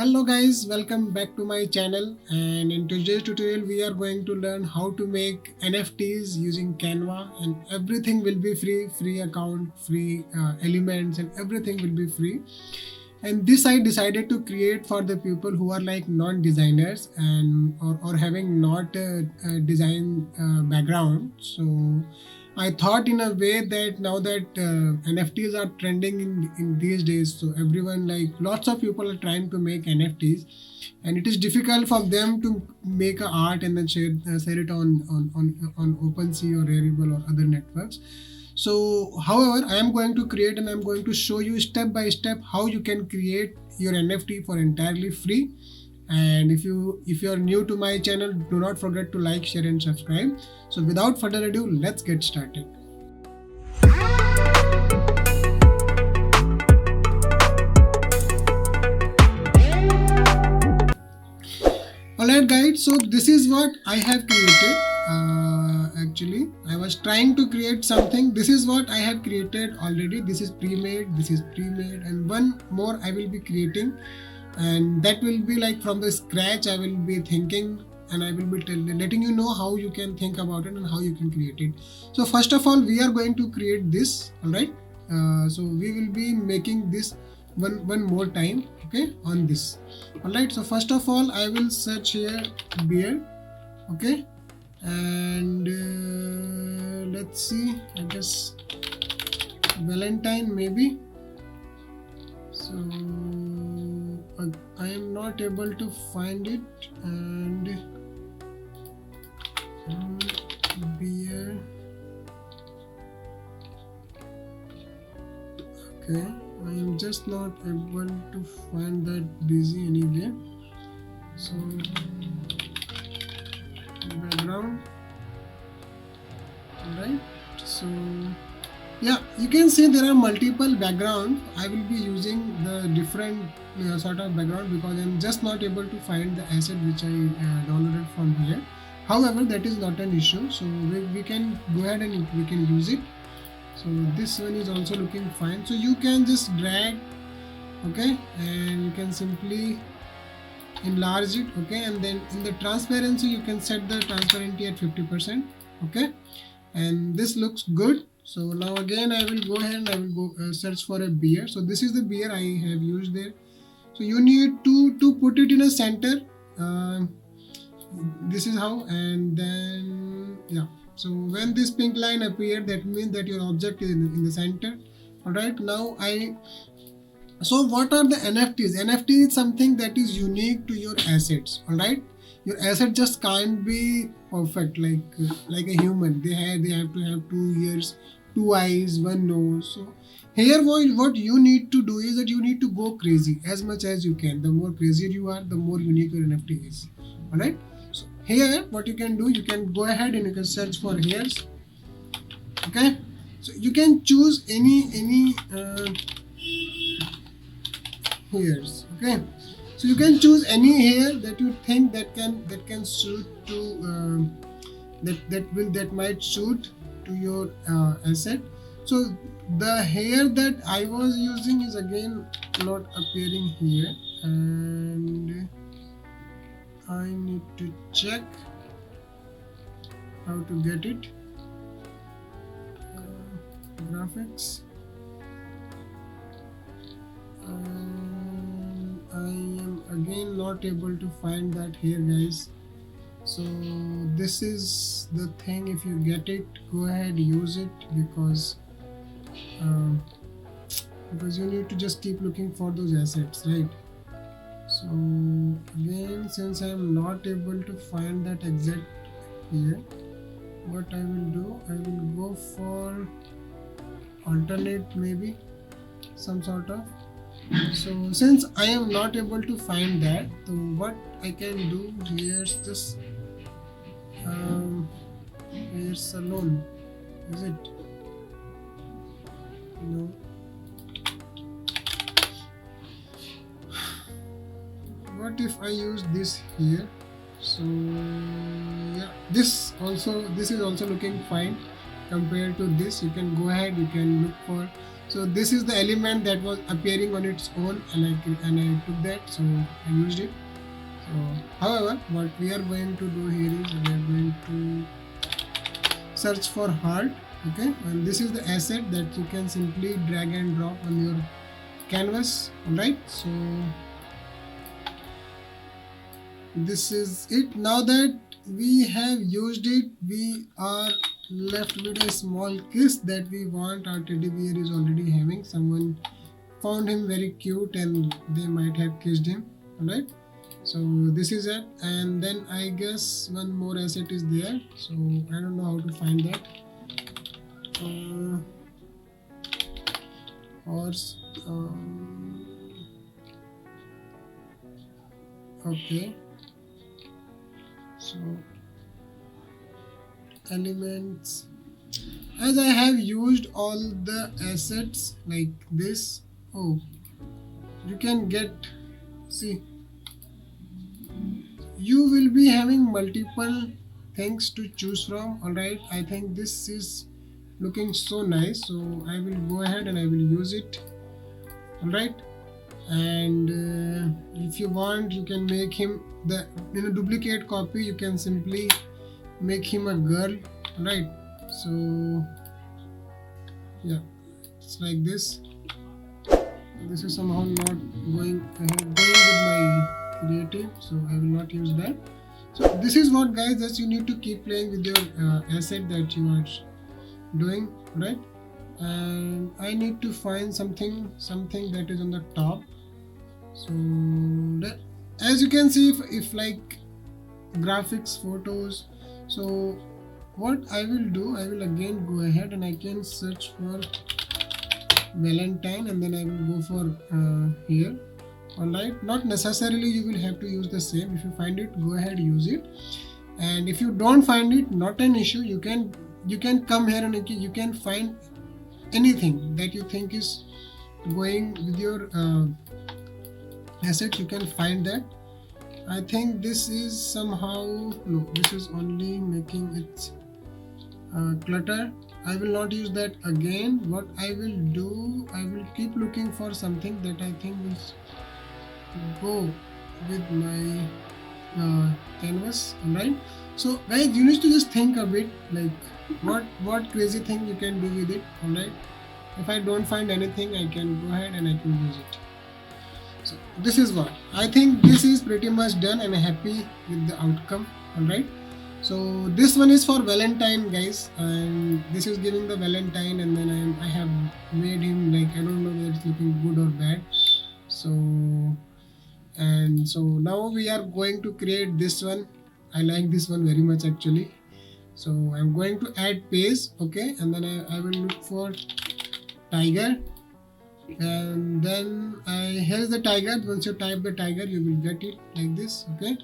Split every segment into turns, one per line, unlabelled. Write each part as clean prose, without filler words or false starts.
Hello guys, welcome back to my channel, and in today's tutorial we are going to learn how to make NFTs using Canva, and everything will be free account, free elements, and everything will be free. And this I decided to create for the people who are like non-designers and or having not a design background. So I thought in a way that now that NFTs are trending in these days, so everyone, like lots of people are trying to make NFTs, and it is difficult for them to make a art and then share it on Opensea or Rarible or other networks. So, however, I am going to create and I am going to show you step by step how you can create your NFT for entirely free. And if you are new to my channel, do not forget to like, share, and subscribe. So, without further ado, let's get started. Alright guys, so this is what I have created. Actually, I was trying to create something. This is what I have created already. This is pre-made, and one more I will be creating, and that will be like from the scratch. I will be thinking and I will be letting you know how you can think about it and how you can create it. So first of all, we are going to create this. Alright, so we will be making this one more time, okay, on this. Alright, so first of all I will search here beer, okay, and let's see, I guess Valentine maybe. So I am not able to find it, and beer, okay, I am just not able to find that busy anywhere. So background, right? So yeah, you can see there are multiple background. I will be using the different sort of background because I'm just not able to find the asset which I downloaded from here. However, that is not an issue. So we can go ahead and we can use it. So this one is also looking fine. So you can just drag, okay, and you can simply enlarge it, okay, and then in the transparency you can set the transparency at 50%, okay, and this looks good. So now again I will go ahead and I will go search for a beer. So this is the beer I have used there. So you need to put it in a center. This is how, and then yeah. So when this pink line appears, that means that your object is in the center. Alright, now so what are the NFTs? NFT is something that is unique to your assets. Alright, your asset just can't be perfect like a human. They have to have 2 ears, 2 eyes, one nose. So here what you need to do is that you need to go crazy as much as you can. The more crazier you are, the more unique your NFT is. Alright, so here what you can do, you can go ahead and you can search for hairs, okay. So you can choose any hairs, okay. So you can choose any hair that you think that can suit to that might suit to your asset. So the hair that I was using is again not appearing here, and I need to check how to get it. Graphics, and I am again not able to find that here, guys. So this is the thing. If you get it, go ahead, use it, because you need to just keep looking for those assets, right? So again, since I am not able to find that exact here, what I will do, I will go for alternate, maybe some sort of. So since I am not able to find that, so what I can do here is just hair salon, is it? No. What if I use this here? So yeah, this is also looking fine compared to this. You can go ahead, you can look for So this is the element that was appearing on its own, and I took that, so I used it. So however, what we are going to do here is we are going to search for heart. Okay, and this is the asset that you can simply drag and drop on your canvas. Alright, so this is it. Now that we have used it, we are left with a small kiss that we want. Our teddy bear is already having. Someone found him very cute and they might have kissed him. Alright, so this is it. And then I guess one more asset is there, so I don't know how to find that. Horse. Okay, so elements, as I have used all the assets like this. Oh, you can get, see, you will be having multiple things to choose from. Alright, I think this is looking so nice, so I will go ahead and I will use it. Alright, and if you want, you can make him in a duplicate copy. You can simply make him a girl. Right, so yeah, it's like this. This is somehow not going with my creative, so I will not use that. So this is what, guys, just you need to keep playing with your asset that you are doing, right? And I need to find something that is on the top. So that, as you can see, if like graphics, photos, so what I will do, I will again go ahead and I can search for Valentine, and then I will go for here. Alright, not necessarily you will have to use the same. If you find it, go ahead, use it. And if you don't find it, not an issue. You can come here and you can find anything that you think is going with your asset. You can find that. I think this is somehow, no, this is only making it clutter. I will not use that again. What I will do, I will keep looking for something that I think will go with my canvas. Alright, so guys, you need to just think a bit like what crazy thing you can do with it. Alright, if I don't find anything, I can go ahead and I can use it. So this is what I think. This is pretty much done. I'm happy with the outcome. Alright, so this one is for Valentine, guys, and this is giving the Valentine, and then I have made him like, I don't know whether it's looking good or bad. So now we are going to create this one. I like this one very much actually. So I'm going to add page. Okay, and then I will look for tiger, and then here's the tiger. Once you type the tiger, you will get it like this. Okay,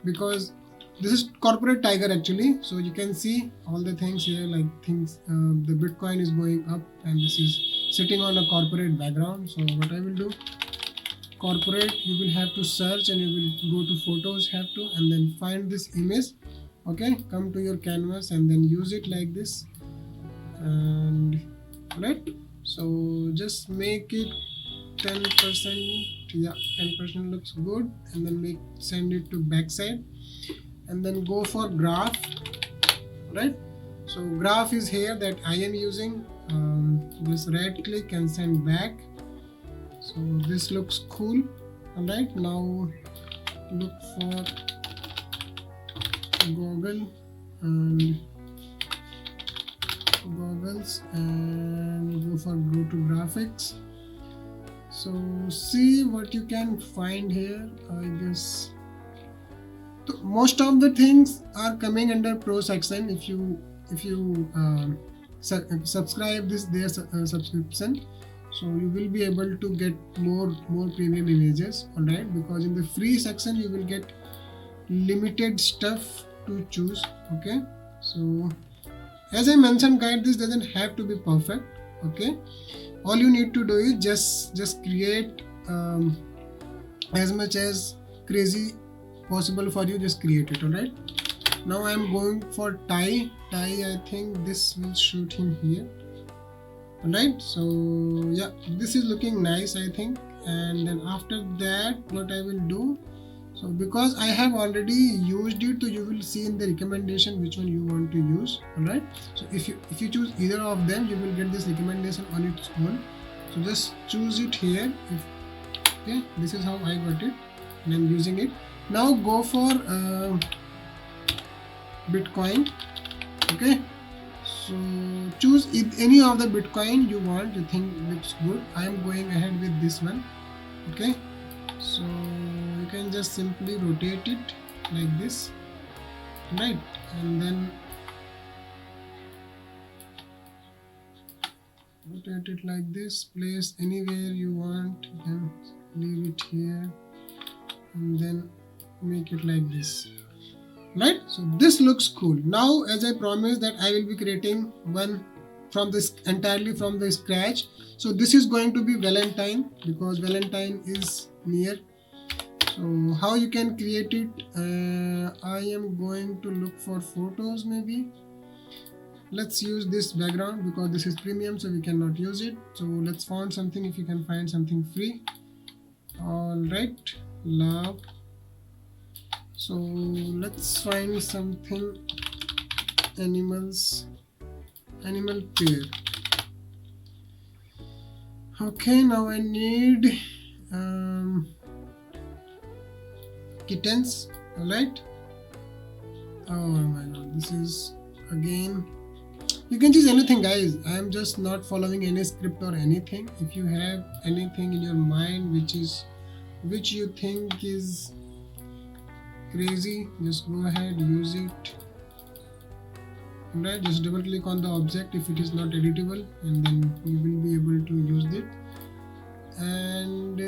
because this is corporate tiger actually. So you can see all the things here, like things, the Bitcoin is going up and this is sitting on a corporate background. So what I will do, corporate, you will have to search and you will go to photos, have to, and then find this image. Okay, come to your canvas and then use it like this. And right, so just make it 10%. Yeah, 10% looks good, and then send it to backside, and then go for graph. Right, so graph is here that I am using. Just right click and send back. So this looks cool. Alright, now look for goggles and go to graphics. So see what you can find here. I guess most of the things are coming under pro section. If you subscribe their subscription, so you will be able to get more premium images. Alright, because in the free section you will get limited stuff to choose. Okay, so as I mentioned, guys, this doesn't have to be perfect. Okay, all you need to do is just create as much as crazy possible for you. Just create it. Alright, now I am going for tie. I think this will shoot him here. Alright, so yeah, this is looking nice, I think. And then after that, what I will do, so because I have already used it, so you will see in the recommendation which one you want to use. Alright, so if you choose either of them, you will get this recommendation on its own. So just choose it here. Okay, this is how I got it and I'm using it. Now go for Bitcoin. Okay, so choose any of the Bitcoin you want, you think looks good. I am going ahead with this one. Okay, so you can just simply rotate it like this, right? And then rotate it like this, place anywhere you want, you can leave it here and then make it like this, right? So this looks cool. Now as I promised that I will be creating one from this entirely from the scratch. So this is going to be Valentine, because Valentine is near. So how you can create it, I am going to look for photos. Maybe let's use this background because this is premium, so we cannot use it. So let's find something, if you can find something free. All right, love. So let's find something, animal pair. Okay, now I need kittens. All right. Oh my god, this is again, you can choose anything, guys. I am just not following any script or anything. If you have anything in your mind which you think is crazy, just go ahead, use it. Alright, just double click on the object if it is not editable, and then you will be able to use it. And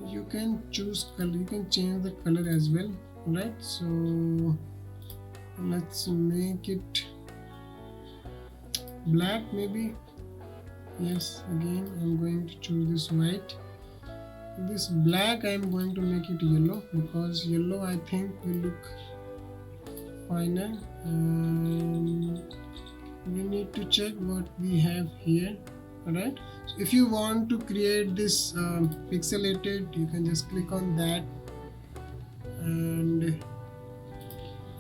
you can choose color, you can change the color as well. Alright, so let's make it black maybe. Yes, again I'm going to choose this white. This black I'm going to make it yellow, because yellow I think will look finer. We need to check what we have here. Alright, so if you want to create this pixelated, you can just click on that and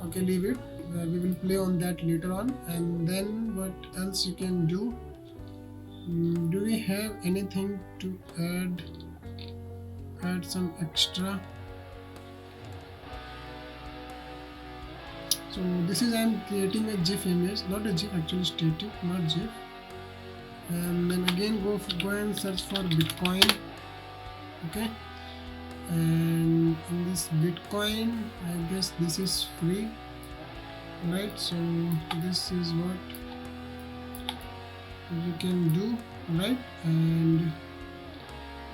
okay, leave it. We will play on that later on. And then what else you can do? Do we have anything to add some extra? So this is, I'm creating a GIF image, not a GIF, actually static, not GIF. And then again go and search for Bitcoin. Okay, and in this Bitcoin, I guess this is free, right? So this is what you can do, right? And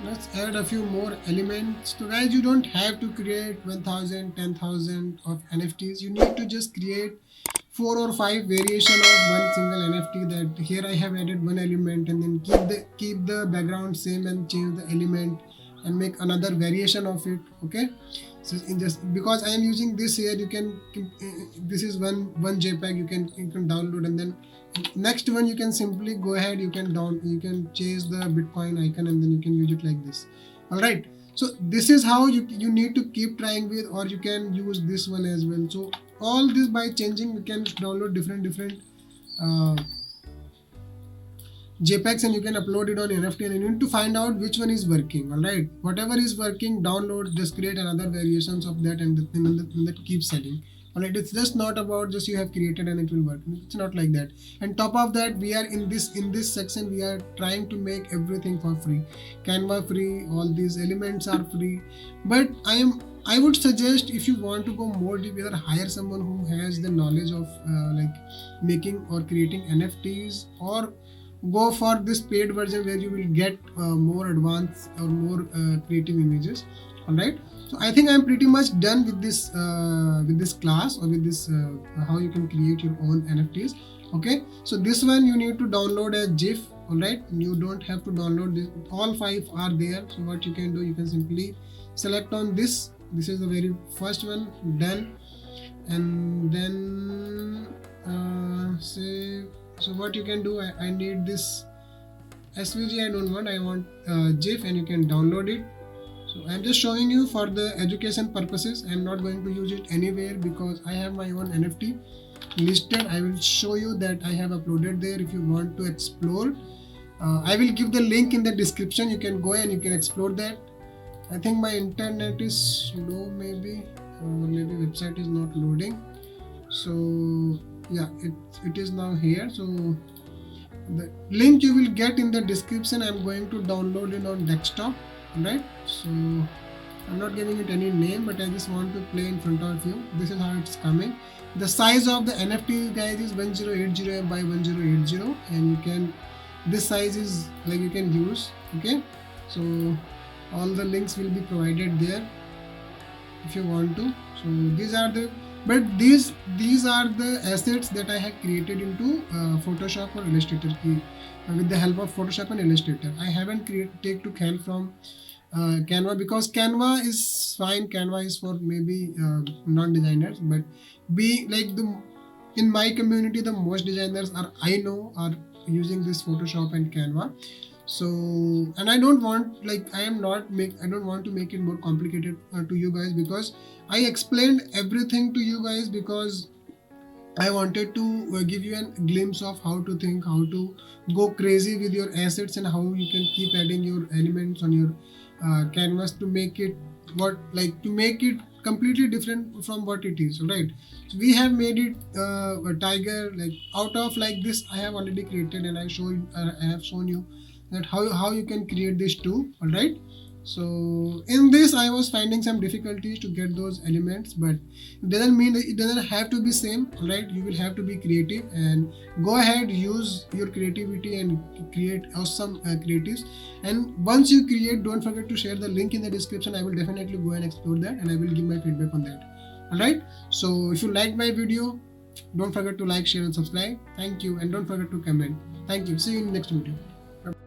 let's add a few more elements. So guys, you don't have to create 1000, 10,000 of NFTs. You need to just create 4 or 5 variation of one single NFT. That here I have added one element, and then keep the background same and change the element and make another variation of it. Okay, so in just because I am using this here, you can this is one JPEG you can download, and then next one you can simply go ahead, you can change the Bitcoin icon, and then you can use it like this. All right, so this is how you need to keep trying with, or you can use this one as well. So all this by changing, you can download different JPEGs and you can upload it on NFT, and you need to find out which one is working. All right, whatever is working, download, just create another variations of that, and that keeps selling. All right, it's just not about just you have created and it will work. It's not like that. And top of that, we are in this section, we are trying to make everything for free. Canva free, all these elements are free. But I would suggest, if you want to go more deep, either hire someone who has the knowledge of like making or creating NFTs, or go for this paid version where you will get more advanced or more creative images. All right, so I think I'm pretty much done with this class, or with this how you can create your own NFTs. Okay, so this one you need to download a GIF. All right, you don't have to download this, all 5 are there. So what you can do, you can simply select on this is the very first one, done, and then save So what you can do, I need this SVG, I don't want, I want GIF, and you can download it. So I'm just showing you for the education purposes. I'm not going to use it anywhere because I have my own NFT listed. I will show you that I have uploaded there if you want to explore. I will give the link in the description. You can go and you can explore that. I think my internet is slow, maybe, or maybe website is not loading. So yeah, it is now here. So the link you will get in the description. I'm going to download it on desktop, right? So I'm not giving it any name, but I just want to play in front of you. This is how it's coming. The size of the NFT, guys, is 1080 by 1080, and you can, this size is like you can use. Okay, so all the links will be provided there if you want to. So these are the, but these are the assets that I have created into Photoshop or Illustrator with the help of Photoshop and Illustrator. I haven't take to help from Canva because Canva is fine. Canva is for maybe non-designers, but being like in my community, the most designers I know are using this Photoshop and Canva. So, and I don't want, I don't want to make it more complicated to you guys, because I explained everything to you guys because I wanted to give you a glimpse of how to think, how to go crazy with your assets, and how you can keep adding your elements on your canvas to make it completely different from what it is, right? So we have made it a tiger, out of this I have already created, and I have shown you that how you can create this too. All right, so in this I was finding some difficulties to get those elements, but it doesn't mean that it doesn't have to be same. All right, you will have to be creative, and go ahead, use your creativity and create awesome creatives. And once you create, don't forget to share the link in the description. I will definitely go and explore that, and I will give my feedback on that. All right, so if you like my video, don't forget to like, share and subscribe. Thank you, and don't forget to comment. Thank you. See you in the next video.